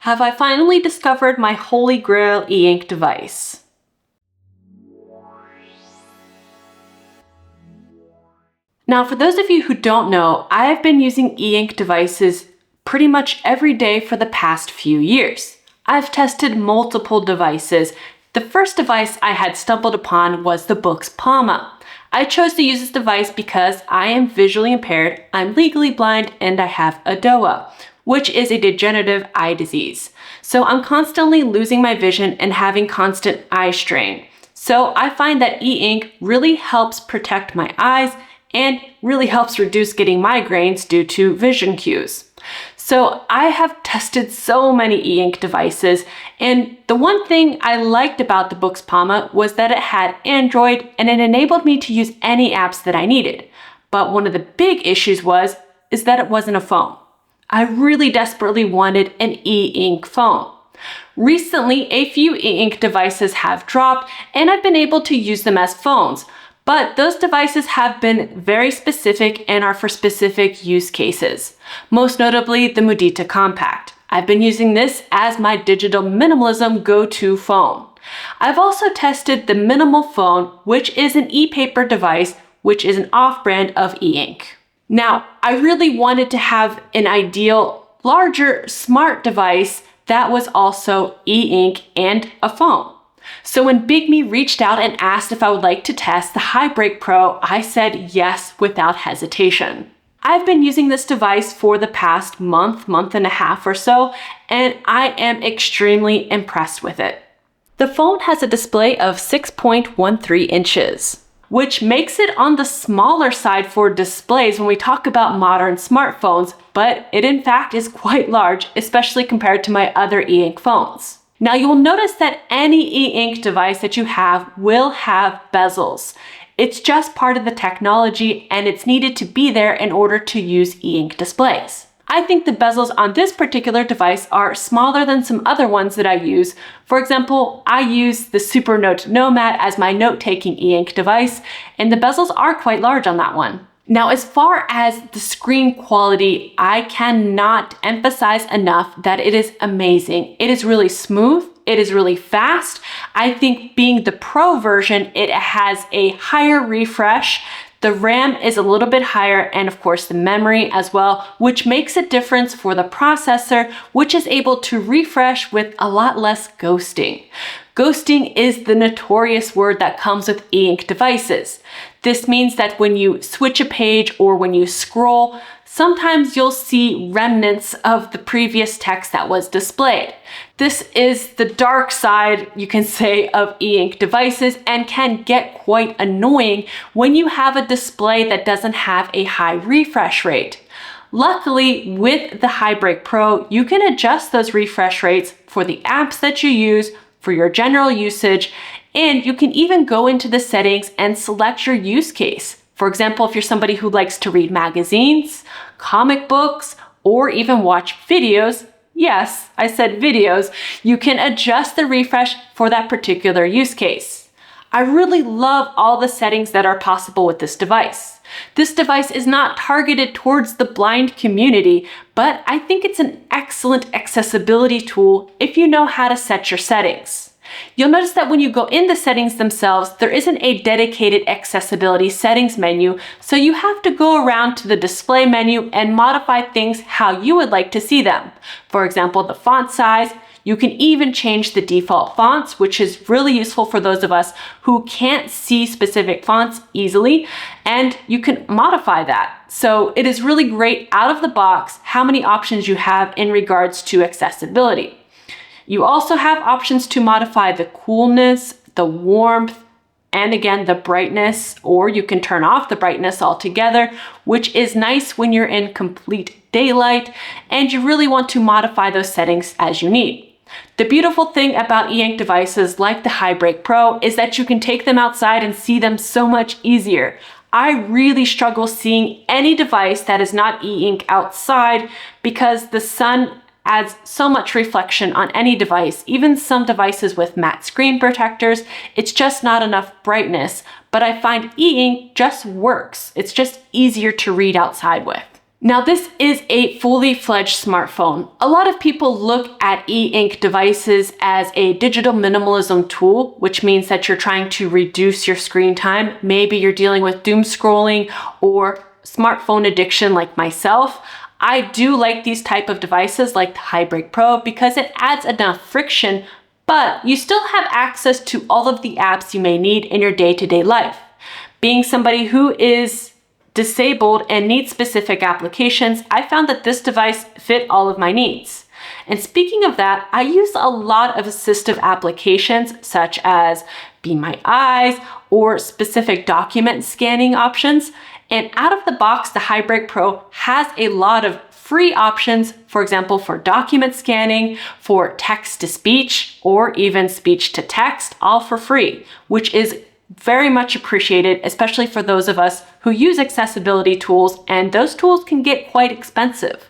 have I finally discovered my holy grail e-ink device. Now, for those of you who don't know, I have been using e-ink devices pretty much every day for the past few years. I've tested multiple devices. The first device I had stumbled upon was the Bigme HiBreak. I chose to use this device because I am visually impaired, I'm legally blind, and I have a DOA, which is a degenerative eye disease. So I'm constantly losing my vision and having constant eye strain. So I find that e-ink really helps protect my eyes and really helps reduce getting migraines due to vision cues. So I have tested so many e-ink devices, and the one thing I liked about the Bigme HiBreak was that it had Android and it enabled me to use any apps that I needed. But one of the big issues is that it wasn't a phone. I really desperately wanted an e-ink phone. Recently, a few e-ink devices have dropped and I've been able to use them as phones. But those devices have been very specific and are for specific use cases. Most notably, the MediaTek Compact. I've been using this as my digital minimalism go-to phone. I've also tested the Minimal Phone, which is an ePaper device, which is an off-brand of e-ink. Now, I really wanted to have an ideal, larger, smart device that was also e-ink and a phone. So when Bigme reached out and asked if I would like to test the HiBreak Pro, I said yes without hesitation. I've been using this device for the past month and a half or so, and I am extremely impressed with it. The phone has a display of 6.13 inches, which makes it on the smaller side for displays when we talk about modern smartphones, but it in fact is quite large, especially compared to my other e-ink phones. Now you'll notice that any e-ink device that you have will have bezels. It's just part of the technology and it's needed to be there in order to use e-ink displays. I think the bezels on this particular device are smaller than some other ones that I use. For example, I use the SuperNote Nomad as my note-taking e-ink device, and the bezels are quite large on that one. Now, as far as the screen quality, I cannot emphasize enough that it is amazing. It is really smooth. It is really fast. I think being the Pro version, it has a higher refresh. The RAM is a little bit higher, and of course the memory as well, which makes a difference for the processor, which is able to refresh with a lot less ghosting. Ghosting is the notorious word that comes with e-ink devices. This means that when you switch a page or when you scroll, sometimes you'll see remnants of the previous text that was displayed. This is the dark side, you can say, of e-ink devices and can get quite annoying when you have a display that doesn't have a high refresh rate. Luckily, with the HiBreak Pro, you can adjust those refresh rates for the apps that you use, for your general usage, and you can even go into the settings and select your use case. For example, if you're somebody who likes to read magazines, comic books, or even watch videos, yes, I said videos, you can adjust the refresh for that particular use case. I really love all the settings that are possible with this device. This device is not targeted towards the blind community, but I think it's an excellent accessibility tool if you know how to set your settings. You'll notice that when you go in the settings themselves, there isn't a dedicated accessibility settings menu, so you have to go around to the display menu and modify things how you would like to see them. For example, the font size. You can even change the default fonts, which is really useful for those of us who can't see specific fonts easily, and you can modify that. So it is really great out of the box how many options you have in regards to accessibility. You also have options to modify the coolness, the warmth, and again, the brightness, or you can turn off the brightness altogether, which is nice when you're in complete daylight and you really want to modify those settings as you need. The beautiful thing about e-ink devices like the HiBreak Pro is that you can take them outside and see them so much easier. I really struggle seeing any device that is not e-ink outside because the sun adds so much reflection on any device, even some devices with matte screen protectors. It's just not enough brightness, but I find e-ink just works. It's just easier to read outside with. Now, this is a fully fledged smartphone. A lot of people look at Eink devices as a digital minimalism tool, which means that you're trying to reduce your screen time. Maybe you're dealing with doom scrolling or smartphone addiction like myself. I do like these type of devices like the HiBreak Pro because it adds enough friction, but you still have access to all of the apps you may need in your day-to-day life. Being somebody who is disabled and needs specific applications, I found that this device fit all of my needs. And speaking of that, I use a lot of assistive applications such as Bigme HiBreak or specific document scanning options. And out of the box, the HiBreak Pro has a lot of free options, for example, for document scanning, for text to speech, or even speech to text, all for free, which is very much appreciated, especially for those of us who use accessibility tools, and those tools can get quite expensive.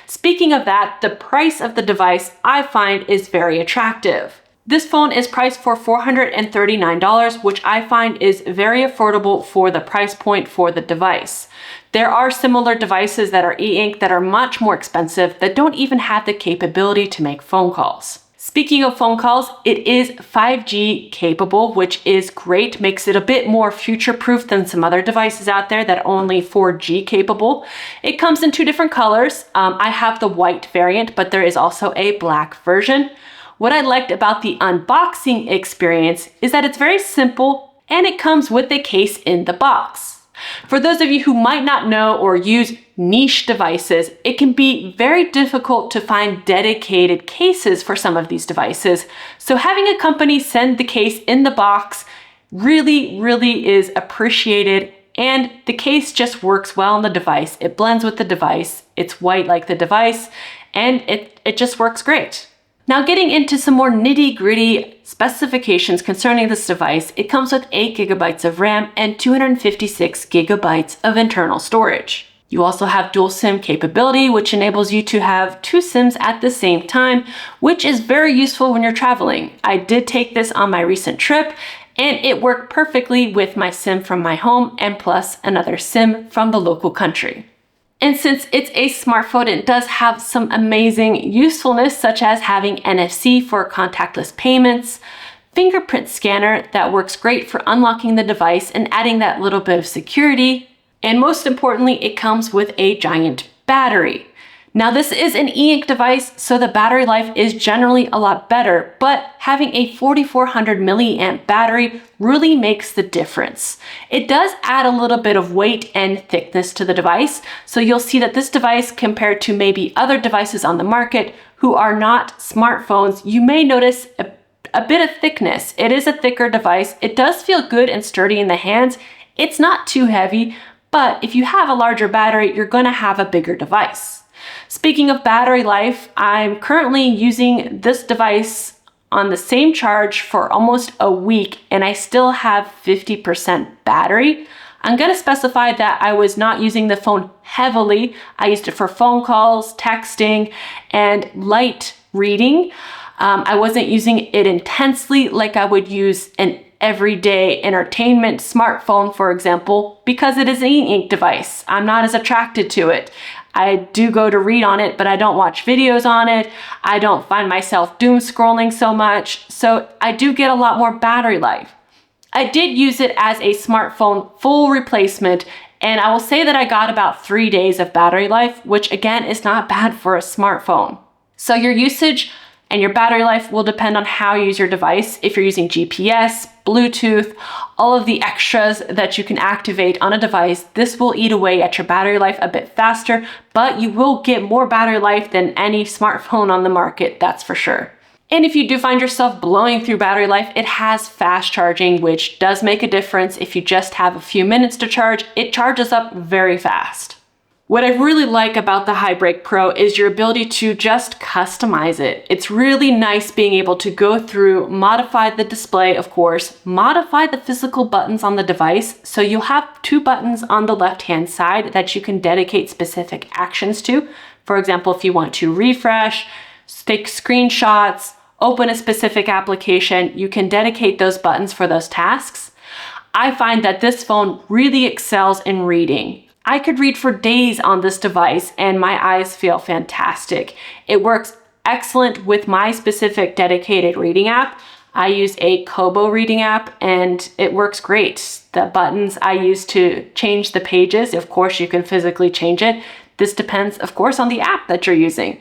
Speaking of that, the price of the device I find is very attractive. This phone is priced for $439, which I find is very affordable for the price point for the device. There are similar devices that are Eink that are much more expensive that don't even have the capability to make phone calls. Speaking of phone calls, it is 5G capable, which is great, makes it a bit more future-proof than some other devices out there that are only 4G capable. It comes in two different colors. I have the white variant, but there is also a black version. What I liked about the unboxing experience is that it's very simple and it comes with a case in the box. For those of you who might not know or use niche devices, it can be very difficult to find dedicated cases for some of these devices. So having a company send the case in the box really is appreciated, and the case just works well on the device. It blends with the device, it's white like the device, and it just works great. Now, getting into some more nitty-gritty specifications concerning this device, it comes with 8 GB of RAM and 256 GB of internal storage. You also have dual SIM capability, which enables you to have 2 SIMs at the same time, which is very useful when you're traveling. I did take this on my recent trip, and it worked perfectly with my SIM from my home and plus another SIM from the local country. And since it's a smartphone, it does have some amazing usefulness, such as having NFC for contactless payments, fingerprint scanner that works great for unlocking the device and adding that little bit of security. And most importantly, it comes with a giant battery. Now, this is an Eink device, so the battery life is generally a lot better, but having a 4400 milliamp battery really makes the difference. It does add a little bit of weight and thickness to the device, so you'll see that this device, compared to maybe other devices on the market who are not smartphones, you may notice a bit of thickness. It is a thicker device. It does feel good and sturdy in the hands. It's not too heavy, but if you have a larger battery, you're going to have a bigger device. Speaking of battery life, I'm currently using this device on the same charge for almost a week, and I still have 50% battery. I'm going to specify that I was not using the phone heavily. I used it for phone calls, texting, and light reading. I wasn't using it intensely like I would use an everyday entertainment smartphone, for example, because it is an Eink device. I'm not as attracted to it. I do go to read on it, but I don't watch videos on it. I don't find myself doom scrolling so much, so I do get a lot more battery life. I did use it as a smartphone full replacement, and I will say that I got about 3 days of battery life, which again is not bad for a smartphone. So your usage and your battery life will depend on how you use your device. If you're using GPS, Bluetooth, all of the extras that you can activate on a device, this will eat away at your battery life a bit faster, but you will get more battery life than any smartphone on the market, that's for sure. And if you do find yourself blowing through battery life, it has fast charging, which does make a difference. If you just have a few minutes to charge, it charges up very fast. What I really like about the HiBreak Pro is your ability to just customize it. It's really nice being able to go through, modify the display, of course, modify the physical buttons on the device. So you'll have 2 buttons on the left-hand side that you can dedicate specific actions to. For example, if you want to refresh, take screenshots, open a specific application, you can dedicate those buttons for those tasks. I find that this phone really excels in reading. I could read for days on this device and my eyes feel fantastic. It works excellent with my specific dedicated reading app. I use a Kobo reading app and it works great. The buttons I use to change the pages, of course you can physically change it. This depends, of course, on the app that you're using.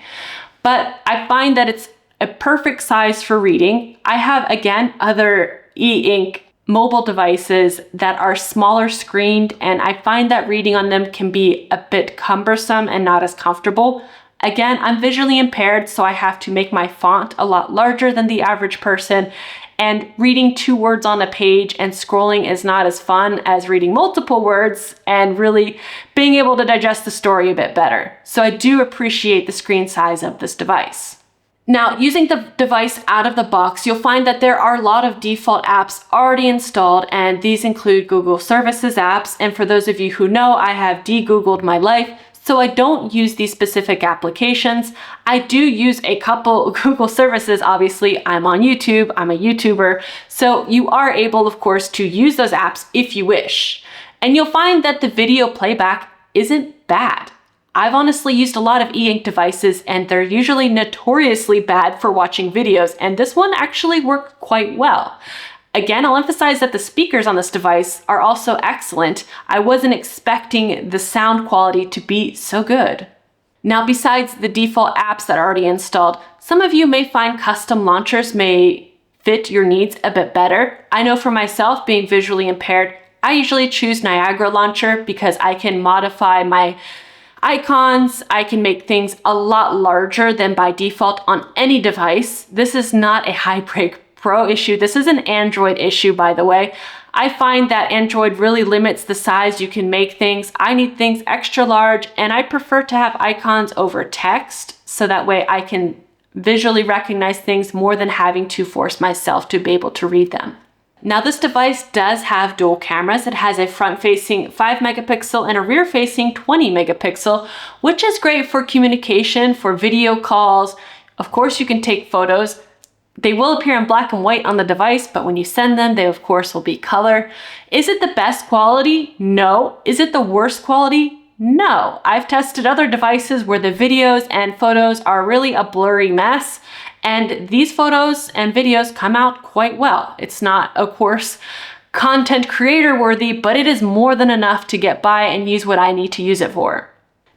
But I find that it's a perfect size for reading. I have, again, other e-ink mobile devices that are smaller screened, and I find that reading on them can be a bit cumbersome and not as comfortable. Again, I'm visually impaired, so I have to make my font a lot larger than the average person, and reading 2 words on a page and scrolling is not as fun as reading multiple words and really being able to digest the story a bit better. So I do appreciate the screen size of this device. Now, using the device out of the box, you'll find that there are a lot of default apps already installed, and these include Google Services apps. And for those of you who know, I have de-Googled my life, so I don't use these specific applications. I do use a couple Google services. Obviously, I'm on YouTube, I'm a YouTuber, so you are able, of course, to use those apps if you wish. And you'll find that the video playback isn't bad. I've honestly used a lot of e-ink devices and they're usually notoriously bad for watching videos, and this one actually worked quite well. Again, I'll emphasize that the speakers on this device are also excellent. I wasn't expecting the sound quality to be so good. Now, besides the default apps that are already installed, some of you may find custom launchers may fit your needs a bit better. I know for myself, being visually impaired, I usually choose Niagara Launcher because I can modify my icons. I can make things a lot larger than by default on any device. This is not a HiBreak Pro issue. This is an Android issue, by the way. I find that Android really limits the size you can make things. I need things extra large, and I prefer to have icons over text, so that way I can visually recognize things more than having to force myself to be able to read them. Now, this device does have dual cameras. It has a front-facing 5 megapixel and a rear-facing 20 megapixel, which is great for communication, for video calls. Of course, you can take photos. They will appear in black and white on the device, but when you send them, they of course will be color. Is it the best quality? No. Is it the worst quality? No. I've tested other devices where the videos and photos are really a blurry mess, and these photos and videos come out quite well. It's not, of course, content creator worthy, but it is more than enough to get by and use what I need to use it for.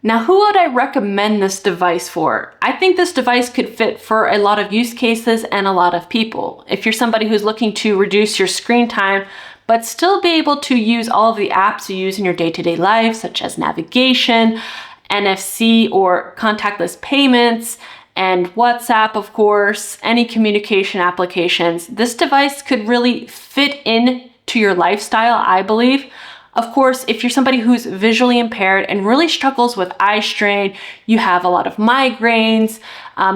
Now, who would I recommend this device for? I think this device could fit for a lot of use cases and a lot of people. If you're somebody who's looking to reduce your screen time, but still be able to use all of the apps you use in your day-to-day life, such as navigation, NFC or contactless payments, and WhatsApp, of course, any communication applications, this device could really fit in to your lifestyle, I believe. Of course, if you're somebody who's visually impaired and really struggles with eye strain, you have a lot of migraines,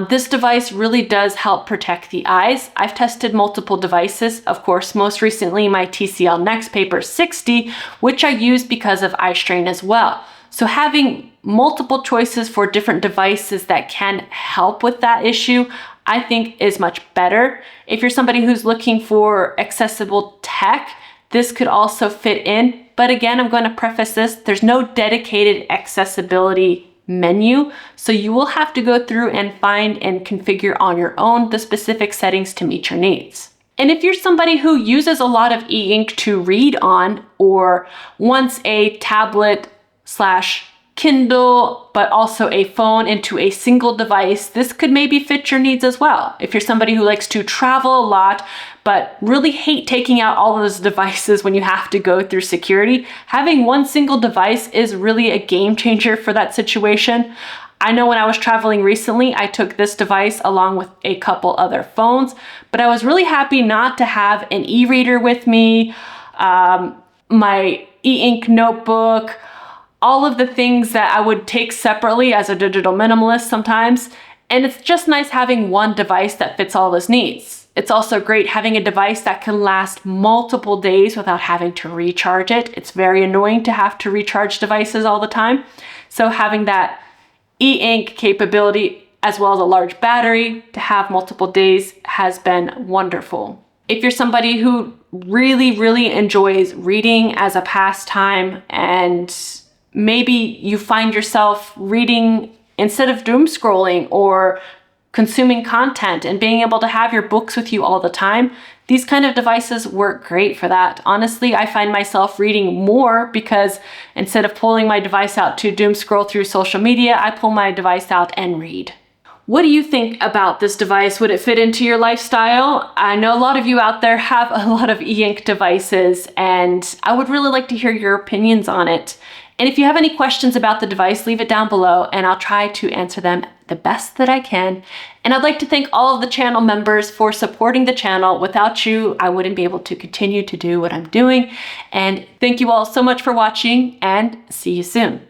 this device really does help protect the eyes. I've tested multiple devices, of course, most recently my TCL NextPaper 60, which I use because of eye strain as well. So having multiple choices for different devices that can help with that issue, I think is much better. If you're somebody who's looking for accessible tech, this could also fit in. But again, I'm going to preface this, there's no dedicated accessibility menu, so you will have to go through and find and configure on your own the specific settings to meet your needs. And if you're somebody who uses a lot of e-ink to read on, or wants a tablet / Kindle, but also a phone into a single device, this could maybe fit your needs as well. If you're somebody who likes to travel a lot, but really hate taking out all of those devices when you have to go through security, having one single device is really a game changer for that situation. I know when I was traveling recently, I took this device along with a couple other phones, but I was really happy not to have an e-reader with me, my e-ink notebook, all of the things that I would take separately as a digital minimalist sometimes. And it's just nice having one device that fits all those needs. It's also great having a device that can last multiple days without having to recharge it. It's very annoying to have to recharge devices all the time. So having that e-ink capability as well as a large battery to have multiple days has been wonderful. If you're somebody who really enjoys reading as a pastime and maybe you find yourself reading instead of doom scrolling or consuming content and being able to have your books with you all the time. These kind of devices work great for that. Honestly, I find myself reading more because instead of pulling my device out to doom scroll through social media, I pull my device out and read. What do you think about this device? Would it fit into your lifestyle? I know a lot of you out there have a lot of Eink devices, and I would really like to hear your opinions on it. And if you have any questions about the device, leave it down below and I'll try to answer them the best that I can. And I'd like to thank all of the channel members for supporting the channel. Without you, I wouldn't be able to continue to do what I'm doing. And thank you all so much for watching, and see you soon.